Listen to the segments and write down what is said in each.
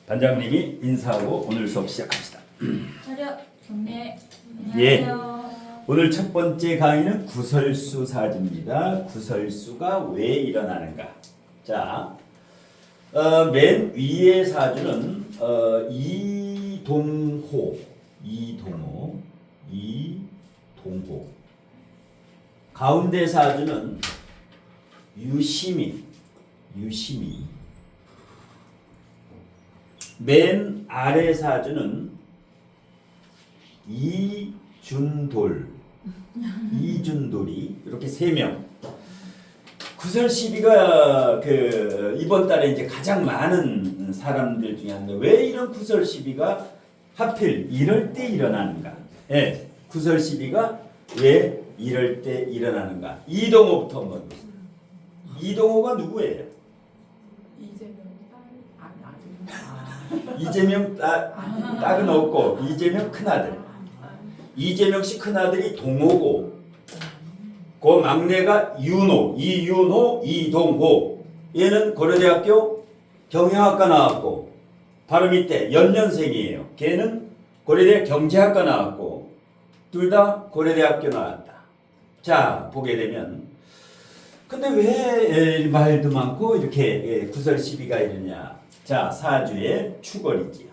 반장님이 인사하고 오늘 수업 시작합시다. 차렷 경례. 예. 안녕하세요. 오늘 첫 번째 강의는 구설수 사주입니다. 구설수가 왜 일어나는가? 자, 맨 위의 사주는 이동호. 가운데 사주는 유시민. 맨 아래 사주는 이준돌이 이렇게 3명. 구설 시비가 이번 달에 이제 가장 많은 사람들 중에 한 명. 왜 이런 구설 시비가 하필 이럴 때 일어나는가? 예, 구설 시비가 왜 이럴 때 일어나는가? 이동호부터 한번 보겠습니다. 이동호가 누구예요? 이재명 딸은 없고 이재명 큰아들. 이재명 씨 큰아들이 동호고 그 막내가 이윤호, 이동호. 얘는 고려대학교 경영학과 나왔고 바로 밑에 연년생이에요. 걔는 고려대 경제학과 나왔고 둘 다 고려대학교 나왔다. 자, 보게 되면 근데 왜 말도 많고 이렇게 구설 시비가 이러냐? 자, 사주의 축월이지요.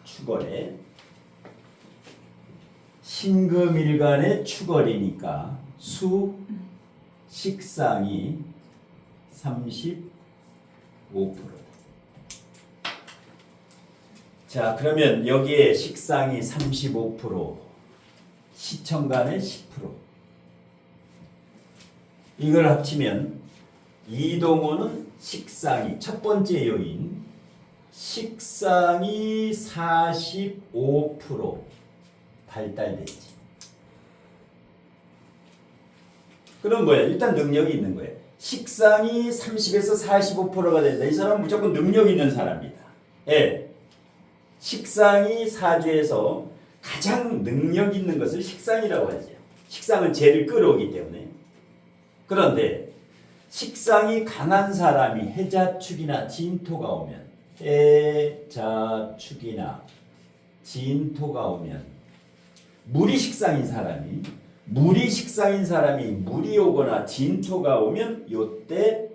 축월에 신금일간의 축월이니까 식상이 35%. 자, 그러면 여기에 식상이 35%, 시청간의 10%. 이걸 합치면 이동호는 식상이 첫 번째 요인, 식상이 45% 발달됐지. 그럼 뭐야? 일단 능력이 있는 거예요. 식상이 30에서 45%가 된다. 이 사람은 무조건 능력 있는 사람이다. 예. 식상이 사주에서 가장 능력 있는 것을 식상이라고 하죠. 식상은 재를 끌어오기 때문에. 그런데 식상이 강한 사람이 해자축이나 진토가 오면 해자축이나 진토가 오면 물이 식상인 사람이 물이 오거나 진토가 오면 요때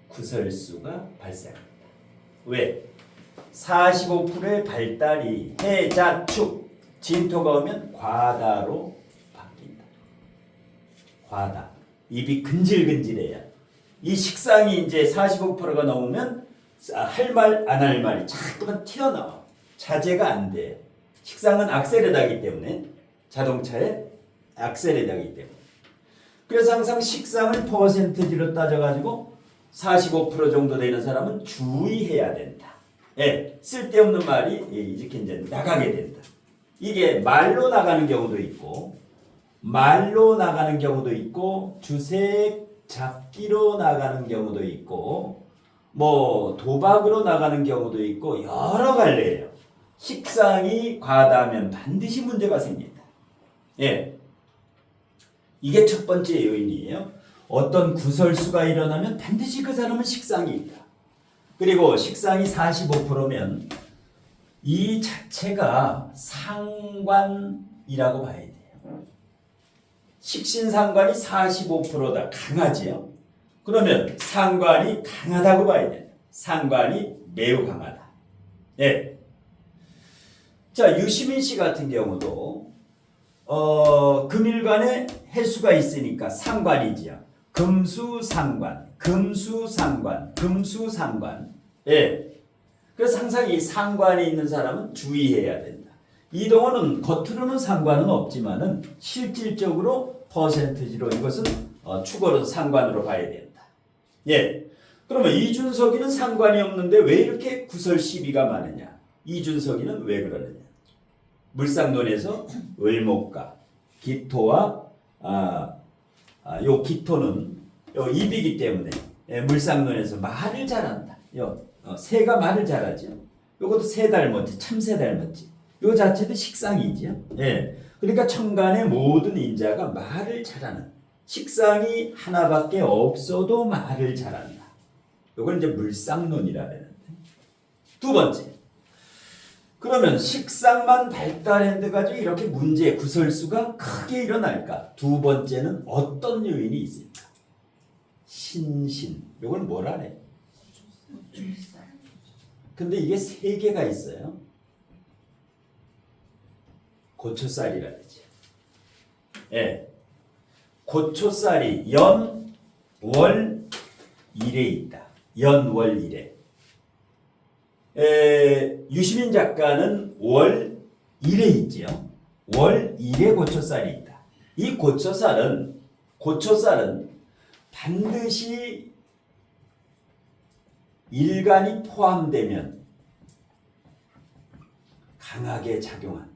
구설수가 발생합니다. 왜? 45%의 발달이 해자축 진토가 오면 과다로 바뀐다. 과다. 입이 근질근질해야. 이 식상이 이제 45%가 넘으면 할 말 안 할 말이 자꾸만 튀어나와. 자제가 안 돼. 식상은 악셀에다기 때문에 자동차에 악셀에다기 때문에. 그래서 항상 식상을 퍼센트지로 따져가지고 45% 정도 되는 사람은 주의해야 된다. 예, 쓸데없는 말이 이렇게 이제 나가게 된다. 이게 말로 나가는 경우도 있고 주색 잡기로 나가는 경우도 있고 뭐 도박으로 나가는 경우도 있고 여러 갈래예요. 식상이 과다하면 반드시 문제가 생긴다. 예, 이게 첫 번째 요인이에요. 어떤 구설수가 일어나면 반드시 그 사람은 식상이 있다. 그리고 식상이 45%면 이 자체가 상관이라고 봐야 돼요. 식신상관이 45%다. 강하지요. 그러면 상관이 강하다고 봐야 돼요. 상관이 매우 강하다. 예. 자, 유시민 씨 같은 경우도 금일간에 해수가 있으니까 상관이지요. 금수상관. 예. 그래서 항상 이 상관이 있는 사람은 주의해야 된다. 이동호는 겉으로는 상관은 없지만은 실질적으로 퍼센트지로 이것은 축월은 상관으로 봐야 된다. 예. 그러면 이준석이는 상관이 없는데 왜 이렇게 구설 시비가 많으냐? 이준석이는 왜 그러느냐? 물상론에서 을목과 기토와 요 기토는 요 입이기 때문에 물상론에서 말을 잘한다. 새가 말을 잘하죠. 요것도 새 닮았지, 참새 닮았지. 요 자체도 식상이죠. 예. 그러니까 천간의 모든 인자가 말을 잘하는, 식상이 하나밖에 없어도 말을 잘한다. 요걸 이제 물상론이라 하는데. 두 번째. 그러면 식상만 발달했는데 가지고 이렇게 문제 구설수가 크게 일어날까? 두 번째는 어떤 요인이 있을까? 신신. 이걸 뭐라 해? 고추살. 근데 이게 세 개가 있어요. 고초살이라 그러죠. 예. 고초살이 연, 월, 일에 있다. 연, 월, 일에. 유시민 작가는 월 1에 있지요. 월 1에 고초살이 있다. 이 고초살은 반드시 일간이 포함되면 강하게 작용한다.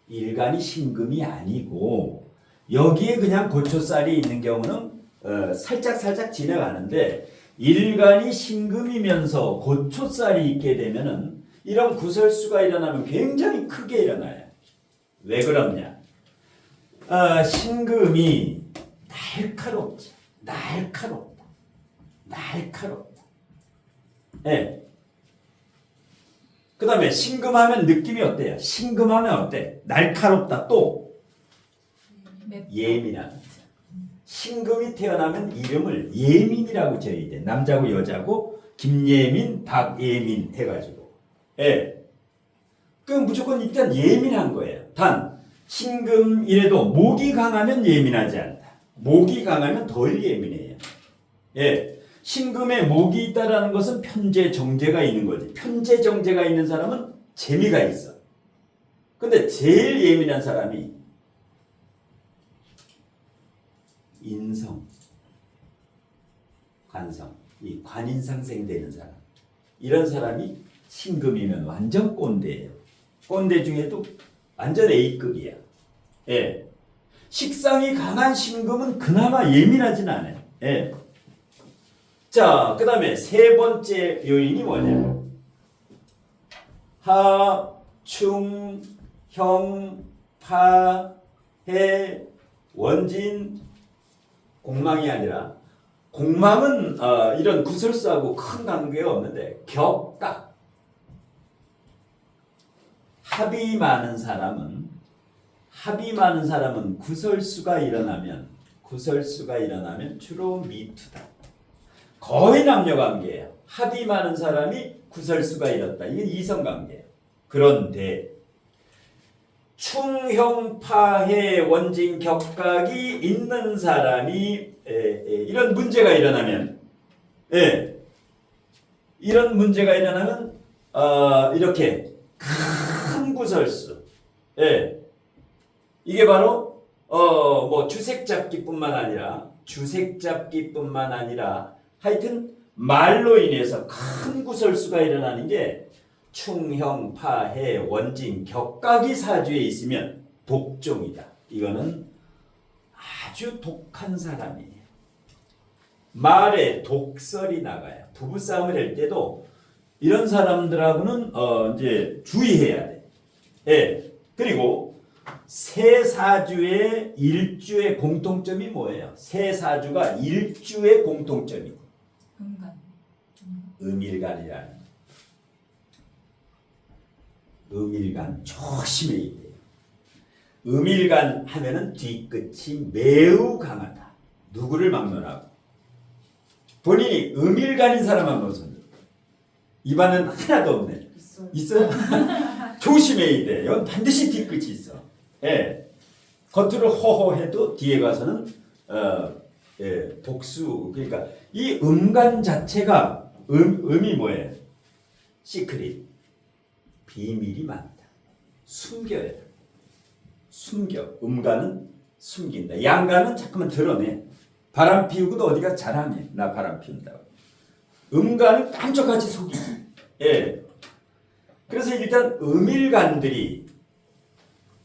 일간이 신금이 아니고 여기에 그냥 고초살이 있는 경우는 살짝 지나가는데 일간이 신금이면서 고초살이 있게 되면은 이런 구설수가 일어나면 굉장히 크게 일어나요. 왜 그러냐? 신금이 날카롭지. 날카롭다. 예. 그 다음에 신금하면 느낌이 어때요? 신금하면 어때? 날카롭다. 또 예민합니다. 신금이 태어나면 이름을 예민이라고 지어야 돼. 남자고 여자고 김예민, 박예민 해가지고. 예. 그럼 무조건 일단 예민한 거예요. 단 신금이라도 목이 강하면 예민하지 않다. 목이 강하면 덜 예민해요. 예. 신금에 목이 있다라는 것은 편재 정제가 있는 거지. 편재 정제가 있는 사람은 재미가 있어. 근데 제일 예민한 사람이 인성, 관성, 이 관인상생되는 사람. 이런 사람이 신금이면 완전 꼰대예요. 꼰대 중에도 완전 A급이야. 예. 식상이 강한 신금은 그나마 예민하진 않아요. 예. 자, 그 다음에 세 번째 요인이 뭐냐? 하, 충, 형, 파, 해, 원진, 공망이 아니라 공망은 이런 구설수하고 큰 관계가 없는데 격각. 합이 많은 사람은 구설수가 일어나면 주로 미투다. 거의 남녀관계예요. 합이 많은 사람이 구설수가 일었다. 이게 이성관계예요. 그런데 충형파해 원진 격각이 있는 사람이 이런 문제가 일어나면 이렇게 큰 구설수 이게 바로 뭐 주색잡기뿐만 아니라 하여튼 말로 인해서 큰 구설수가 일어나는 게 충형, 파해, 원진, 격각이 사주에 있으면 독종이다. 이거는 아주 독한 사람이에요. 말에 독설이 나가요. 부부싸움을 할 때도 이런 사람들하고는 이제 주의해야 돼. 예. 그리고 세 사주의 일주의 공통점이 뭐예요? 세 사주가 일주의 공통점이 음일간이라는. 음일간 조심해야 돼요. 음일간 하면은 뒤끝이 매우 강하다. 누구를 막론하고 본인이 음일간인 사람 한번 손 들어. 입안은 하나도 없네. 있어요? 조심해야 돼. 이건 반드시 뒤끝이 있어. 예. 겉으로 허허해도 뒤에 가서는 복수. 그러니까 이 음간 자체가 음이 뭐예요? 시크릿. 비밀이 많다. 숨겨야 돼. 음간은 숨긴다. 양간은 자꾸만 드러내. 바람 피우고도 어디가 자랑해. 나 바람 피운다고. 음간은 깜짝같이 속이지. 예. 그래서 일단 음일간들이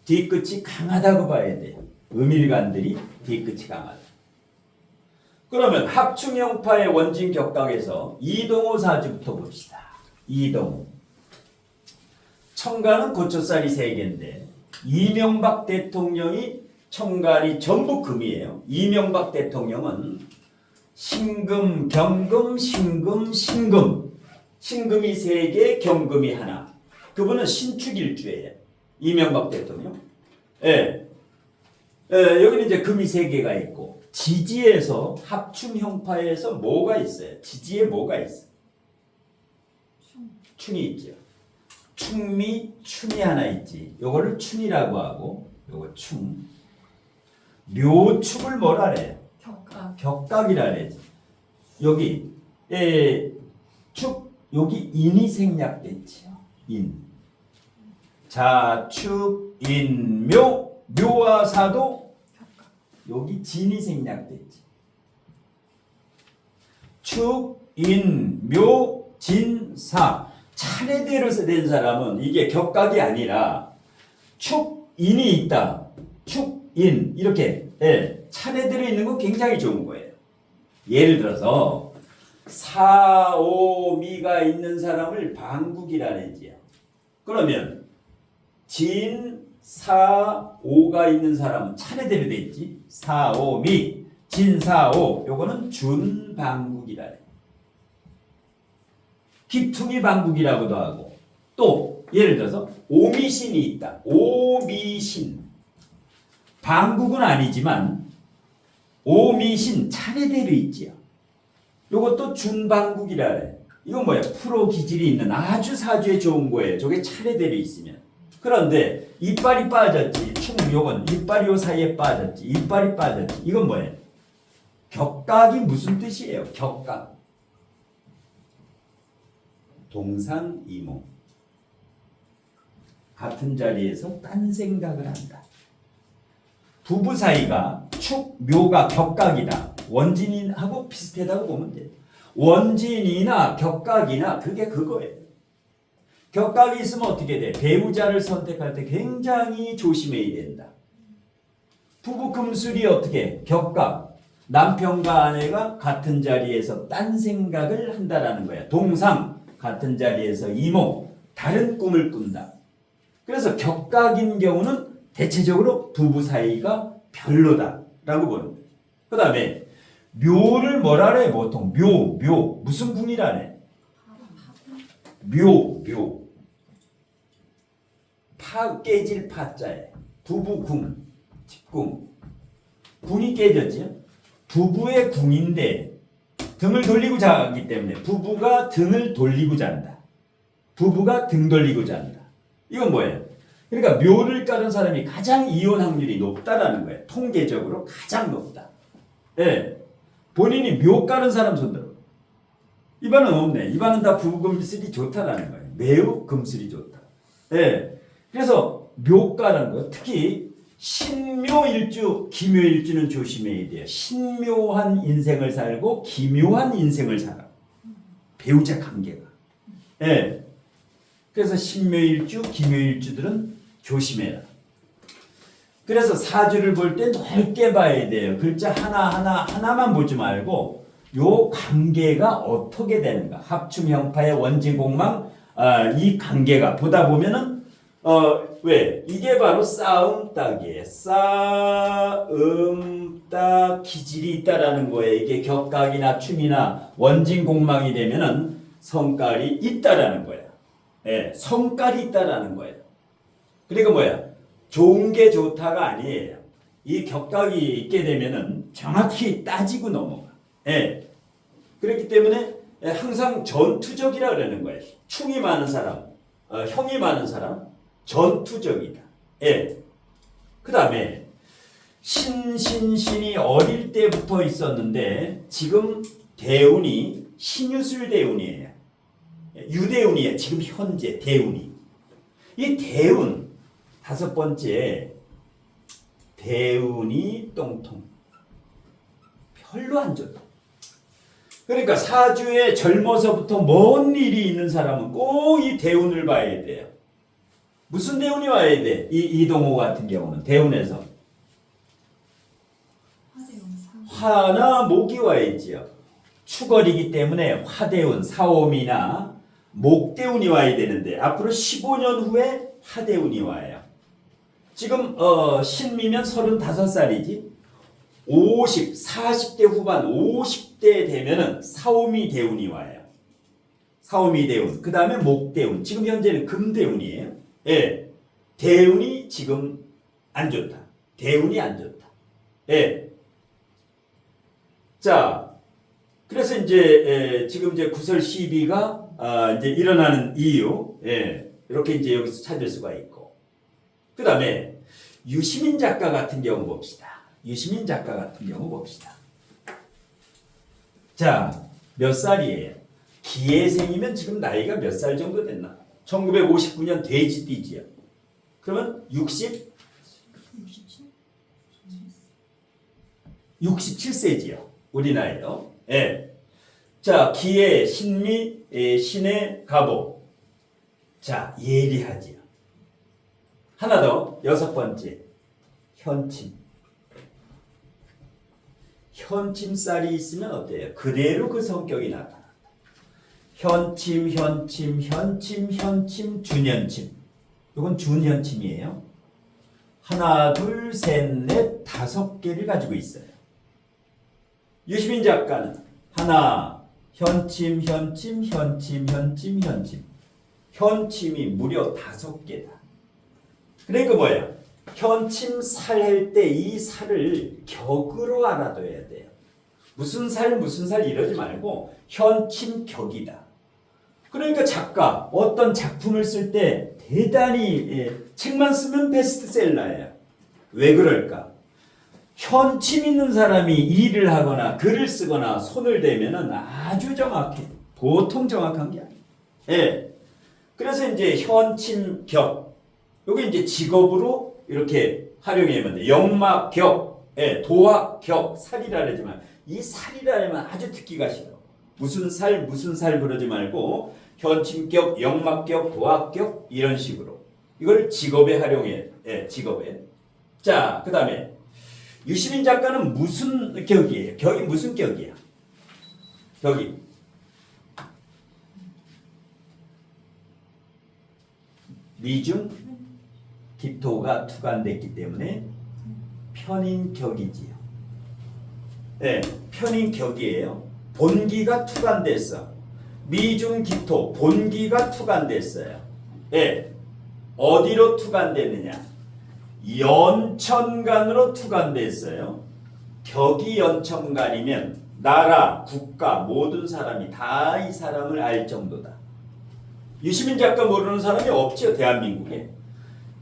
뒤끝이 강하다고 봐야 돼. 음일간들이 뒤끝이 강하다. 그러면 합충형파의 원진 격각에서 이동호 사주부터 봅시다. 이동호. 청간은 고초살이 3개인데 이명박 대통령이 청간이 전부 금이에요. 이명박 대통령은 신금, 경금, 신금, 신금 신금이 3개, 경금이 하나. 그분은 신축일주예요. 이명박 대통령. 예. 여기는 이제 금이 3개가 있고 지지에서 합충형파에서 뭐가 있어요? 지지에 뭐가 있어요? 충이 있죠. 충미, 춘이 하나 있지. 요거를 춘이라고 하고 요거 충. 묘축을 뭐라 그래요? 격각이라 그래야지. 여기 축 여기 인이 생략됐지요. 인. 자축 인묘 묘와 사도 여기 진이 생략됐지. 축 인묘 진사 차례대로 된 사람은 이게 격각이 아니라 축 인이 있다. 축 인 이렇게 차례대로 있는 건 굉장히 좋은 거예요. 예를 들어서 사오미가 있는 사람을 방국이라 그러지요. 그러면 진사오가 있는 사람은 차례대로 돼 있지. 사오미, 진사오 요거는 준방국이라 해. 기퉁이 방국이라고도 하고 또 예를 들어서 오미신이 있다. 오미신 방국은 아니지만 오미신 차례대로 있지요. 요것도 준방국이라 해. 이건 뭐야? 프로 기질이 있는 아주 사주에 좋은 거예요. 저게 차례대로 있으면. 그런데 이빨이 빠졌지. 요건 이빨이 요 사이에 빠졌지. 이빨이 빠졌지. 이건 뭐예요? 격각이 무슨 뜻이에요? 격각. 동상이몽. 같은 자리에서 딴 생각을 한다. 부부 사이가 축, 묘가 격각이다. 원진하고 비슷하다고 보면 돼요. 원진이나 격각이나 그게 그거예요. 격각이 있으면 어떻게 돼? 배우자를 선택할 때 굉장히 조심해야 된다. 부부 금술이 어떻게? 격각. 남편과 아내가 같은 자리에서 딴 생각을 한다라는 거야. 동상. 같은 자리에서 이몽. 다른 꿈을 꾼다. 그래서 격각인 경우는 대체적으로 부부 사이가 별로다라고 보는 거예요. 그 다음에 묘를 뭐라 그래? 보통 묘 무슨 궁이라 그래? 묘 파 깨질 파자에 부부 궁 집궁 궁이 깨졌지요. 부부의 궁인데 등을 돌리고 자기 때문에 부부가 등을 돌리고 잔다. 부부가 등 돌리고 잔다. 이건 뭐예요? 그러니까 묘를 깔은 사람이 가장 이혼 확률이 높다라는 거예요. 통계적으로 가장 높다. 예. 본인이 묘 깔은 사람 손들어. 이반은 없네. 이반은 다 부금술이 좋다라는 거예요. 매우 금술이 좋다. 예. 그래서 묘 깔은 거 특히 신묘일주, 기묘일주는 조심해야 돼요. 신묘한 인생을 살고 기묘한 인생을 살아. 배우자 관계가. 예. 그래서 신묘일주, 기묘일주들은 조심해라. 그래서 사주를 볼 때 넓게 봐야 돼요. 글자 하나만 보지 말고 요 관계가 어떻게 되는가. 합충형파의 원진공망 이 관계가 보다 보면은 왜? 이게 바로 싸움딱이에요. 싸움딱 기질이 있다라는 거예요. 이게 격각이나 충이나 원진공망이 되면은 성깔이 있다라는 거예요. 예, 성깔이 있다라는 거예요. 그리고 뭐야? 좋은 게 좋다가 아니에요. 이 격각이 있게 되면은 정확히 따지고 넘어가. 예. 그렇기 때문에 항상 전투적이라 그러는 거예요. 충이 많은 사람, 형이 많은 사람, 전투적이다. 예. 그 다음에 신이 어릴 때부터 있었는데 지금 대운이 신유술 대운이에요. 유대운이에요. 지금 현재 대운이. 이 대운 다섯 번째 대운이 똥통. 별로 안 좋다. 그러니까 사주에 젊어서부터 먼 일이 있는 사람은 꼭 이 대운을 봐야 돼요. 무슨 대운이 와야 돼? 이동호 같은 경우는 대운에서 화나 목이 와야지요. 축월이기 때문에 화대운, 사오미나 목대운이 와야 되는데 앞으로 15년 후에 화대운이 와요. 지금 신미면 35살이지. 40대 후반 50대 되면은 사오미 대운이 와요. 사오미 대운, 그 다음에 목대운. 지금 현재는 금대운이에요. 예, 대운이 지금 안 좋다. 대운이 안 좋다. 예. 자, 그래서 이제 지금 이제 구설 시비가 이제 일어나는 이유, 예, 이렇게 이제 여기서 찾을 수가 있고, 그 다음에 유시민 작가 같은 경우 봅시다. 유시민 작가 같은 경우 봅시다. 자, 몇 살이에요? 기해생이면 지금 나이가 몇 살 정도 됐나? 1959년 돼지띠지요. 그러면 67세지요. 우리 나이로. 예. 자, 기해, 신미, 신의 갑오. 자, 예리하지요. 하나 더, 6번째. 현침. 현침살이 있으면 어때요? 그대로 그 성격이 나타난다. 현침, 준현침. 이건 준현침이에요. 하나, 둘, 셋, 넷, 5개를 가지고 있어요. 유시민 작가는 하나, 현침. 현침이 무려 5개다. 그러니까 뭐야? 현침 살 할 때 이 살을 격으로 알아둬야 돼요. 무슨 살 이러지 말고 현침 격이다. 그러니까 작가 어떤 작품을 쓸 때 대단히 책만 쓰면 베스트셀러예요. 왜 그럴까? 현침 있는 사람이 일을 하거나 글을 쓰거나 손을 대면은 아주 정확해. 보통 정확한 게 아니에요. 예. 그래서 이제 현침 격. 요게 이제 직업으로 이렇게 활용하면 돼. 역막 격, 예, 도학 격, 살이라 그러지만 이 살이라면 아주 듣기가 싫어. 무슨 살 그러지 말고 현침격, 역막격, 도학격 이런 식으로 이걸 직업에 활용해. 예, 직업에. 자, 그다음에 유시민 작가는 무슨 격이에요? 격이 무슨 격이야? 격이 미중 기토가 투관됐기 때문에 편인격이지요. 네, 편인격이에요. 본기가 투관됐어. 미중 기토 본기가 투관됐어요. 네, 어디로 투관됐느냐? 연천간으로 투관됐어요. 격이 연천간이면 나라, 국가 모든 사람이 다 이 사람을 알 정도다. 유시민 작가 모르는 사람이 없죠, 대한민국에.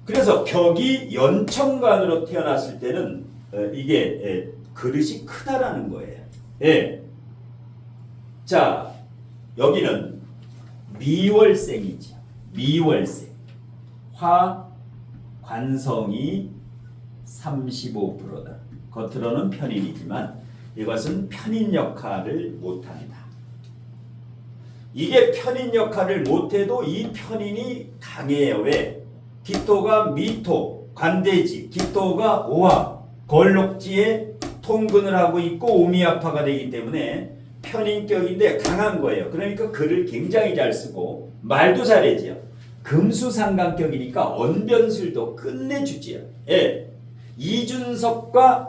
그래서 격이 연천간으로 태어났을 때는 이게 그릇이 크다라는 거예요. 예. 자, 여기는 미월생이죠. 미월생. 화 관성이 35%다. 겉으로는 편인이지만 이것은 편인 역할을 못한다. 이게 편인 역할을 못해도 이 편인이 강해요. 왜? 기토가 미토, 관대지, 기토가 오화, 걸록지에 통근을 하고 있고 오미압파가 되기 때문에 편인격인데 강한 거예요. 그러니까 글을 굉장히 잘 쓰고 말도 잘해지요. 금수상강격이니까 언변술도 끝내주지요. 예. 이준석과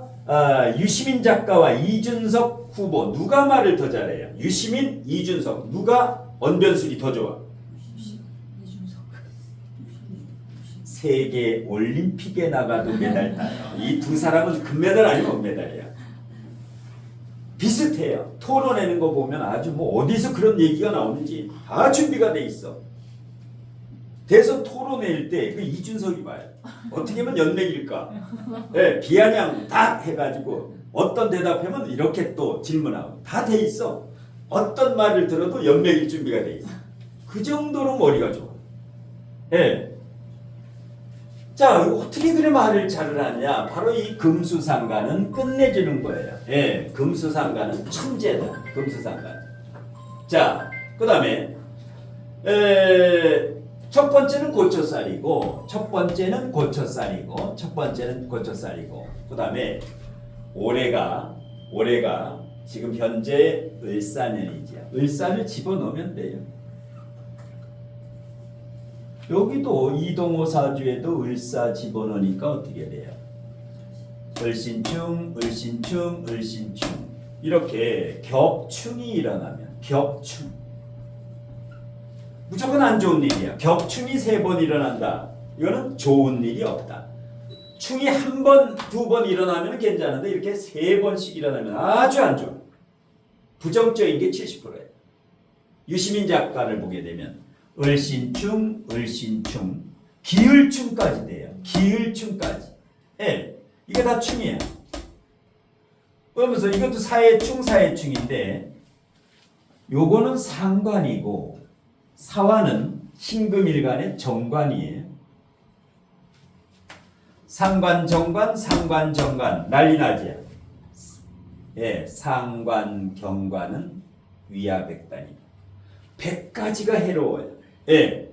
유시민 작가와 이준석 후보 누가 말을 더 잘해요? 유시민, 이준석 누가 언변술이 더 좋아? 세계 올림픽에 나가도 메달 따요. 이 두 사람은 금메달 아니면 은메달이야. 비슷해요. 토론하는 거 보면 아주 뭐 어디서 그런 얘기가 나오는지 다 준비가 돼 있어. 대선 토론회일 때 그 이준석이 봐요. 어떻게 하면 연맥일까? 네, 비아냥 딱 해가지고 어떤 대답하면 이렇게 또 질문하고 다 돼 있어. 어떤 말을 들어도 연맥일 준비가 돼 있어. 그 정도로 머리가 좋아. 네. 자, 어떻게 그래 말을 잘을 하냐? 바로 이 금수상가는 끝내주는 거예요. 예, 금수상가는 천재다. 금수상가. 자, 그 다음에 첫 번째는 고초살이고, 그 다음에 올해가 지금 현재 을사년이죠. 을사를 집어넣으면 돼요. 여기도 이동호사주에도 을사 집어넣으니까 어떻게 돼요? 을신충 이렇게 격충이 일어나면 격충 무조건 안 좋은 일이야. 격충이 3번 일어난다. 이거는 좋은 일이 없다. 충이 1번, 2번 일어나면 괜찮은데 이렇게 3번씩 일어나면 아주 안 좋아. 부정적인 게 70%예요. 유시민 작가를 보게 되면 을신충, 을신충, 기을충까지 돼요. 기을충까지. 예, 이게 다 충이에요. 그러면서 이것도 사해충, 사해충인데 요거는 상관이고 사화는 신금일간의 정관이에요. 상관, 정관, 상관, 정관 난리 나지요. 예, 상관, 경관은 위화백단이다. 100가지가 해로워요. 예.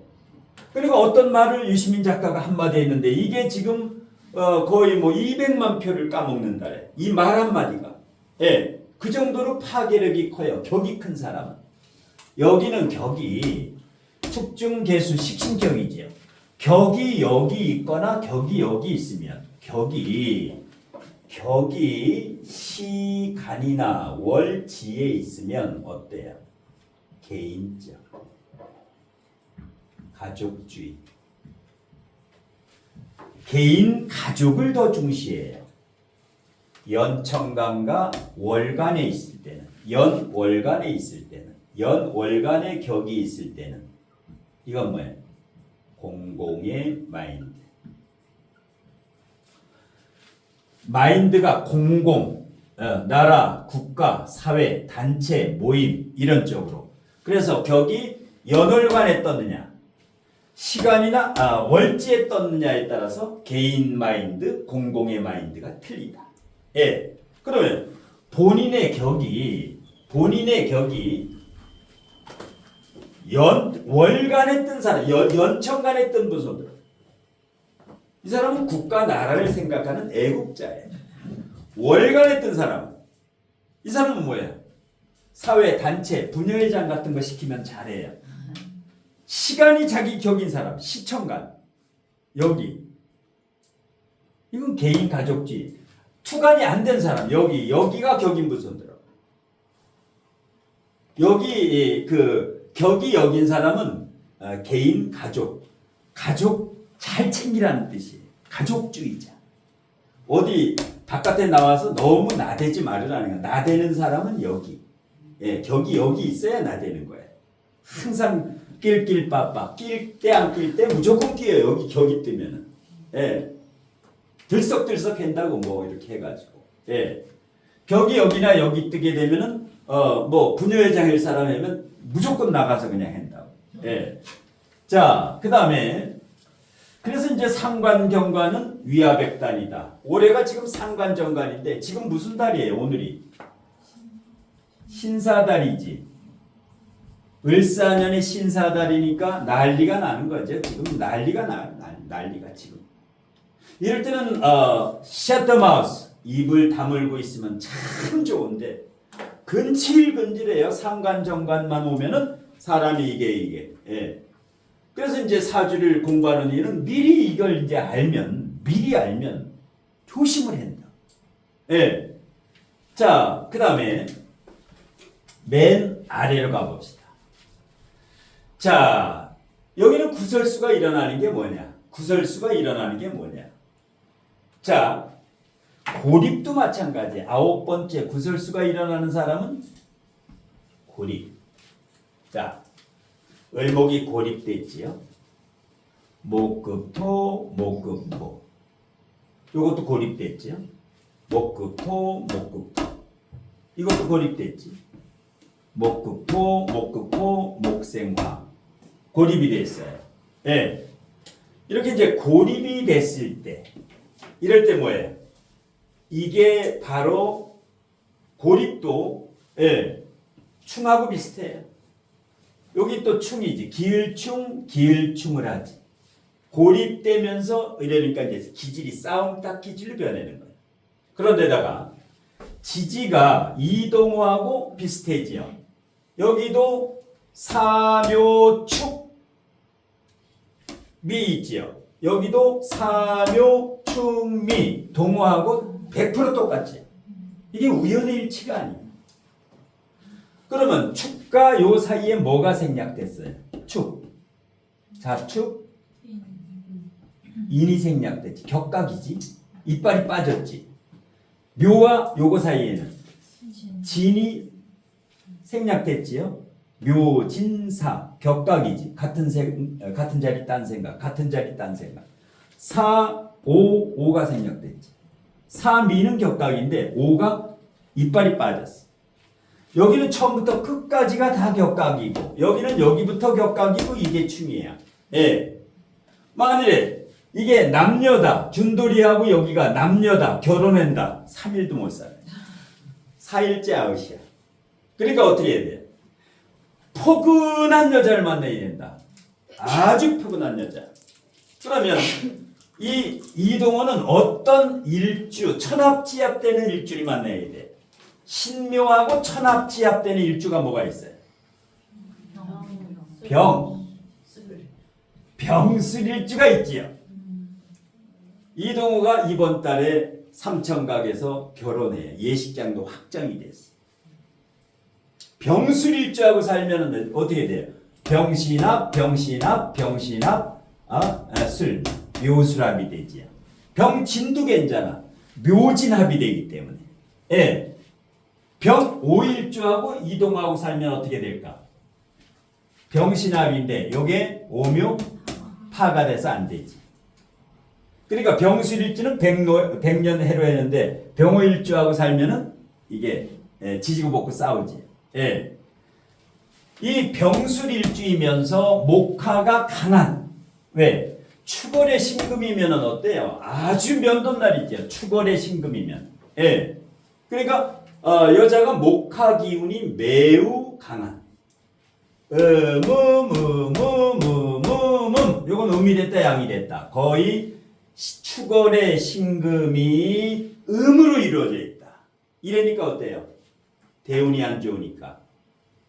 그리고 어떤 말을 유시민 작가가 한마디 했는데 이게 지금 거의 뭐 200만 표를 까먹는다래. 이 말 한마디가. 예. 그 정도로 파괴력이 커요. 격이 큰 사람은. 여기는 격이 축중개수 식신격이지요. 격이 여기 있거나 격이 여기 있으면 격이 시간이나 월지에 있으면 어때요? 개인적, 가족주의, 개인 가족을 더 중시해요. 연천간과 월간에 있을 때는, 연월간에 있을 때는, 연월간의 격이 있을 때는 이건 뭐예요? 공공의 마인드. 마인드가 공공, 나라, 국가, 사회, 단체, 모임 이런 쪽으로. 그래서 격이 연월간에 떴느냐, 시간이나 월지에 떴느냐에 따라서 개인 마인드, 공공의 마인드가 틀리다. 예. 그러면 본인의 격이 월간에 뜬 사람, 연천간에 뜬 분 손들어. 이 사람은 국가 나라를 생각하는 애국자예요. 월간에 뜬 사람, 이 사람은 뭐예요? 사회, 단체, 부녀회장 같은 거 시키면 잘해요. 시간이 자기 격인 사람, 시천간, 여기. 이건 개인 가족주의. 투간이 안 된 사람, 여기가 격인 분 손들어. 여기 격이 여긴 사람은 개인 가족 잘 챙기라는 뜻이에요. 가족주의자. 어디 바깥에 나와서 너무 나대지 말으라는 거야. 나대는 사람은 여기. 예, 격이 여기 있어야 나대는 거예요. 항상 낄낄 빠빠, 낄 때 안 낄 때 무조건 끼어요. 여기 격이 뜨면은. 예. 들썩들썩 한다고 뭐 이렇게 해가지고. 예. 격이 여기나 여기 뜨게 되면은 뭐 부녀회장일 사람이면 무조건 나가서 그냥 한다고. 예. 자, 그 다음에 그래서 이제 상관경관은 위화백단이다. 올해가 지금 상관정관인데 지금 무슨 달이에요? 오늘이 신사달이지. 을사년의 신사달이니까 난리가 나는 거죠. 지금 난리가 난리가 지금. 이럴 때는 shut the mouth, 입을 다물고 있으면 참 좋은데 근질근질해요. 상관정관만 오면은 사람이 이게 예. 그래서 이제 사주를 공부하는 이는 미리 이걸 이제 미리 알면 조심을 한다. 예. 자, 그 다음에 맨 아래로 가봅시다. 자, 여기는 구설수가 일어나는 게 뭐냐? 자, 고립도 마찬가지. 9번째 구설수가 일어나는 사람은 고립. 자, 을목이 고립됐지요. 목급토, 목급토. 이것도 고립됐지요. 목급토, 목급토. 이것도 고립됐지. 목급토, 목급토, 목생화. 고립이 됐어요. 예. 이렇게 이제 고립이 됐을 때, 이럴 때 뭐예요? 이게 바로 고립도, 예, 충하고 비슷해요. 여기 또 충이지. 기을충을 하지. 고립되면서 이러니까 이제 기질이 싸움딱 기질로 변하는 거예요. 그런데다가 지지가 이동호하고 비슷해지요. 여기도 사묘축미 있지요. 여기도 사묘축미 동호하고 100% 똑같지. 이게 우연의 일치가 아니에요. 그러면 축과 요 사이에 뭐가 생략됐어요? 축. 사축 인이 생략됐지. 격각이지. 이빨이 빠졌지. 묘와 요거 사이에는 진이 생략됐지요. 묘진사 격각이지. 같은 자리 딴 생각. 같은 자리 딴 생각. 오가 생략됐지. 사미는 격각인데 오가 이빨이 빠졌어. 여기는 처음부터 끝까지가 다 격각이고 여기는 여기부터 격각이고 이게 충이야. 예. 만일에 이게 남녀다. 준돌이하고 여기가 남녀다. 결혼한다. 3일도 못 살아. 4일째 아웃이야. 그러니까 어떻게 해야 돼? 포근한 여자를 만나야 된다. 아주 포근한 여자. 그러면 이 이동호는 어떤 일주, 천합지합되는 일주를 만나야 돼. 신묘하고 천합지합되는 일주가 뭐가 있어요? 병술일주가 있지요. 이동호가 이번 달에 삼천각에서 결혼해. 예식장도 확정이 됐어. 병술일주하고 살면 어떻게 돼요? 병신합, 술, 묘술합이 되지요. 병진도 괜찮아. 묘진합이 되기 때문에. 예. 병오일주하고 이동하고 살면 어떻게 될까? 병신합인데 요게 오묘파가 돼서 안 되지. 그러니까 병술일주는 백년 해로 했는데 병오일주하고 살면은 이게 지지고 볶고 싸우지. 예. 이 병술일주이면서 목화가 강한. 왜? 추월의 신금이면은 어때요? 아주 면도날이죠. 추월의 신금이면. 예. 그러니까 여자가 목화 기운이 매우 강한. 요건 음이 됐다 양이 됐다. 거의 추월의 신금이 음으로 이루어져 있다. 이러니까 어때요? 대운이 안 좋으니까.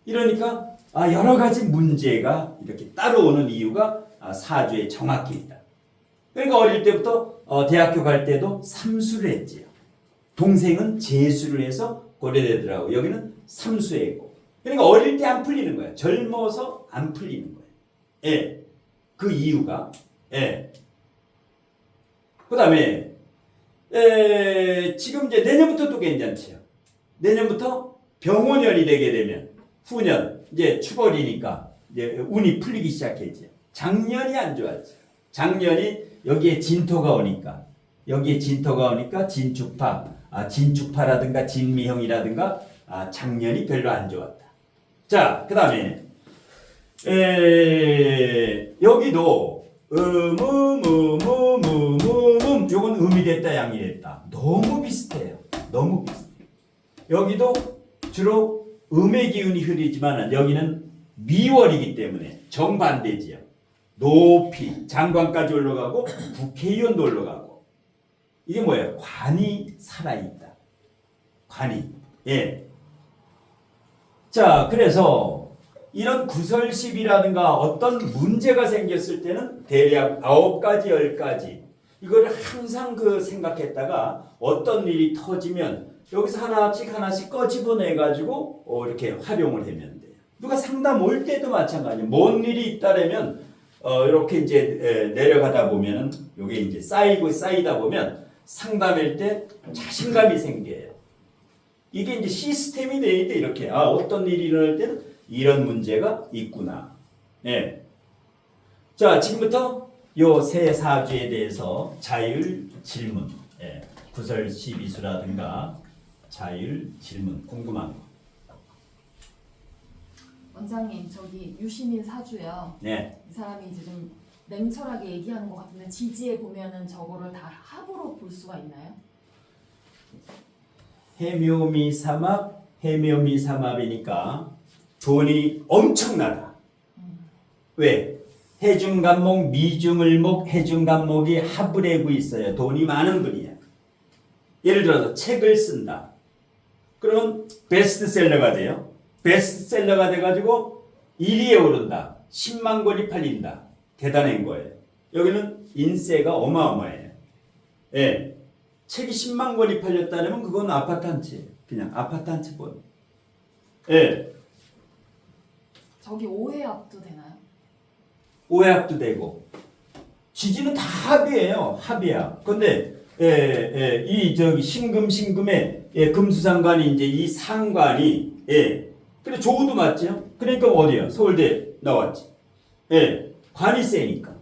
이러니까 여러 가지 문제가 이렇게 따라오는 이유가 사주에 정확히 있다. 그러니까 어릴 때부터 대학교 갈 때도 삼수를 했지요. 동생은 재수를 해서 고려되더라고. 여기는 삼수했고. 그러니까 어릴 때 안 풀리는 거야. 젊어서 안 풀리는 거야. 예. 그 이유가. 예. 그 다음에 지금 이제 내년부터 또 괜찮지요. 내년부터 병원년이 되게 되면 후년 이제 추월이니까 이제 운이 풀리기 시작했죠. 작년이 안 좋았죠. 작년이 여기에 진토가 오니까 진축파, 진축파라든가 진미형이라든가 작년이 별로 안 좋았다. 자, 그 다음에 여기도 요건 음이 됐다 양이 됐다. 너무 비슷해요. 너무 비슷해. 여기도 주로 음의 기운이 흐르지만 여기는 미월이기 때문에 정반대지요. 높이 장관까지 올라가고 국회의원도 올라가고. 이게 뭐예요? 관이 살아있다. 관이. 예. 자, 그래서 이런 구설십이라든가 어떤 문제가 생겼을 때는 대략 9가지, 10가지 이걸 항상 생각했다가 어떤 일이 터지면 여기서 하나씩 꺼집어내가지고 이렇게 활용을 하면 돼요. 누가 상담 올 때도 마찬가지예요. 뭔 일이 있다라면 이렇게 이제 내려가다 보면은 이게 이제 쌓이다 보면 상담할 때 자신감이 생겨요. 이게 이제 시스템이 돼야 돼. 이렇게 어떤 일이 일어날 때는 이런 문제가 있구나. 네. 자, 지금부터 요 세 사주에 대해서 자율 질문, 구설 시비수라든가 자율 질문 궁금한 거. 원장님, 저기 유시민 사주요. 네. 이 사람이 이제 좀 냉철하게 얘기하는 것 같은데 지지에 보면은 저거를 다 합으로 볼 수가 있나요? 해묘미 삼합이니까 돈이 엄청나다. 왜? 해중간목, 미중을목, 해중간목이 합을 해고 있어요. 돈이 많은 분이야. 예를 들어서 책을 쓴다. 그러면 베스트셀러가 돼요. 베스트셀러가 돼가지고 1위에 오른다. 10만 권이 팔린다. 대단한 거예요. 여기는 인세가 어마어마해요. 예. 책이 10만 권이 팔렸다면 그건 아파트 한 채. 그냥 아파트 한 채 본. 예. 저기 5회 합도 되나요? 오해합도 되고 지지는 다 합이에요. 합이야. 근데 이 저기 신금의 금수상관이 이제 이 상관이 그래 조우도 맞죠? 그러니까 어디야? 서울대 나왔지. 관이 세니까.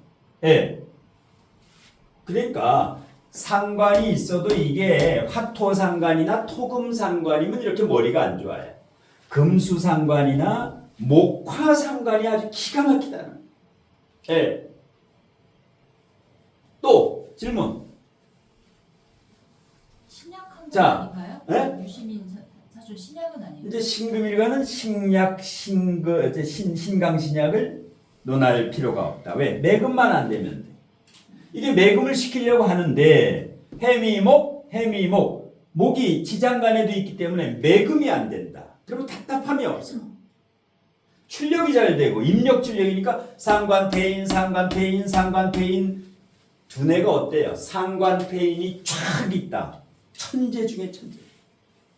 그러니까 상관이 있어도 이게 화토상관이나 토금상관이면 이렇게 머리가 안 좋아요. 금수상관이나 목화상관이 아주 기가 막히다는. 또 질문. 신약한 자, 건 아닌가요? 예? 유시민 사주 신약은 아니에요. 이제 신금일가는 신약 신강신약을 논할 필요가 없다. 왜? 매금만 안 되면 돼. 이게 매금을 시키려고 하는데 해미목 목이 지장간에도 있기 때문에 매금이 안 된다. 그러면 답답함이 없어. 출력이 잘 되고 입력 출력이니까 상관폐인 두뇌가 어때요? 상관폐인이 쫙 있다. 천재 중에 천재.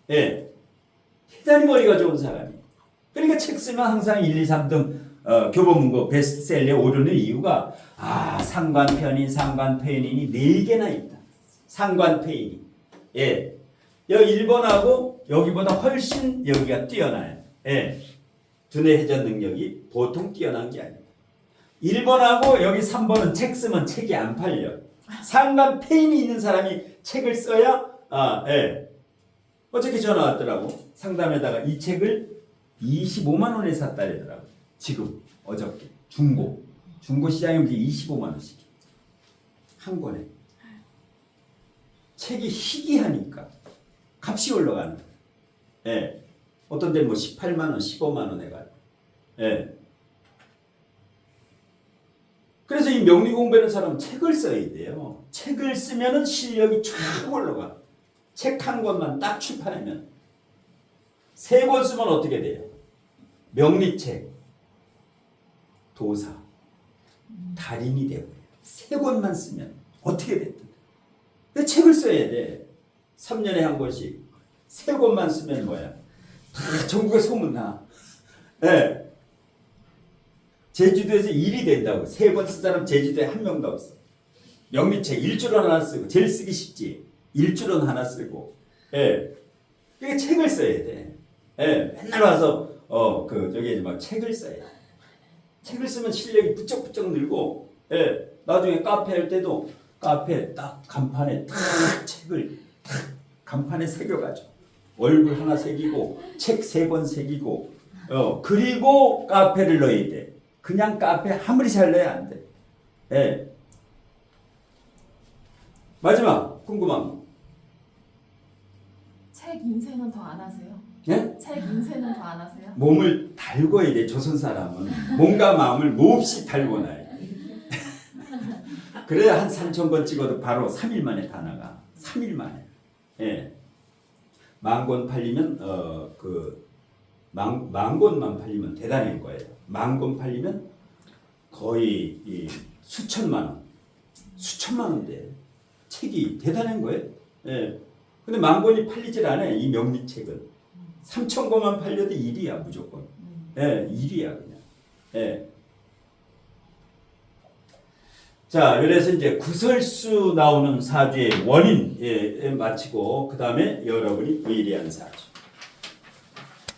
대단히 머리가 좋은 사람이. 그러니까 책 쓰면 항상 1, 2, 3등 교보문고 베스트셀러에 오르는 이유가 상관폐인이 4개나 있다. 상관폐인이. 여기 1번하고 여기보다 훨씬 여기가 뛰어나요. 두뇌 회전 능력이 보통 뛰어난 게 아닙니다. 1번하고 여기 3번은 책 쓰면 책이 안 팔려. 상관폐인이 있는 사람이 책을 써야 어저께 전화 왔더라고. 상담에다가 이 책을 25만 원에 샀다래더라고. 지금 어저께 중고 시장에 25만 원씩 한 권에. 책이 희귀하니까 값이 올라가는 거예요. 어떤 데는 뭐 18만 원, 15만 원 해가지고. 그래서 이 명리 공부하는 사람은 책을 써야 돼요. 책을 쓰면은 실력이 쫙 올라가. 책 한 권만 딱 출판하면 3권 쓰면 어떻게 돼요? 명리책, 도사, 달인이 되고 3권만 쓰면 어떻게 됐든. 근데 책을 써야 돼. 3년에 한 권씩 3권만 쓰면 뭐야? 다 전국에 소문나. 제주도에서 일이 된다고. 3권 쓴 사람 제주도에 한 명도 없어. 명리책 1주론 하나 쓰고 제일 쓰기 쉽지. 1주론 하나 쓰고. 그러니까 책을 써야 돼. 맨날 와서 저기 막 책을 써야 돼. 책을 쓰면 실력이 부쩍부쩍 늘고. 나중에 카페 할 때도 카페 딱 간판에 딱 책을 딱 간판에 새겨가지고 얼굴 하나 새기고 책 3권 새기고 그리고 카페를 넣어야 돼. 그냥 카페 아무리 잘 넣어야 안 돼. 마지막 궁금한 거. 책 인쇄는 더 안 하세요? 책 인쇄는 더 안 하세요? 몸을 달궈야 돼. 조선 사람은 몸과 마음을 몹시 달궈놔야 돼. 그래야 한 3,000권 찍어도 바로 3일 만에 다 나가. 3일 만에. 10,000권 팔리면 만 권만 팔리면 대단한 거예요. 10,000권 팔리면 거의 수천만 원 돼. 책이 대단한 거예요. 근데 10,000권이 팔리질 않아. 이 명리책은 3,000권만 팔려도 일이야 무조건. 일이야 그냥. 자, 그래서 이제 구설수 나오는 사주의 원인 마치고 그 다음에 여러분이 의리한 사주.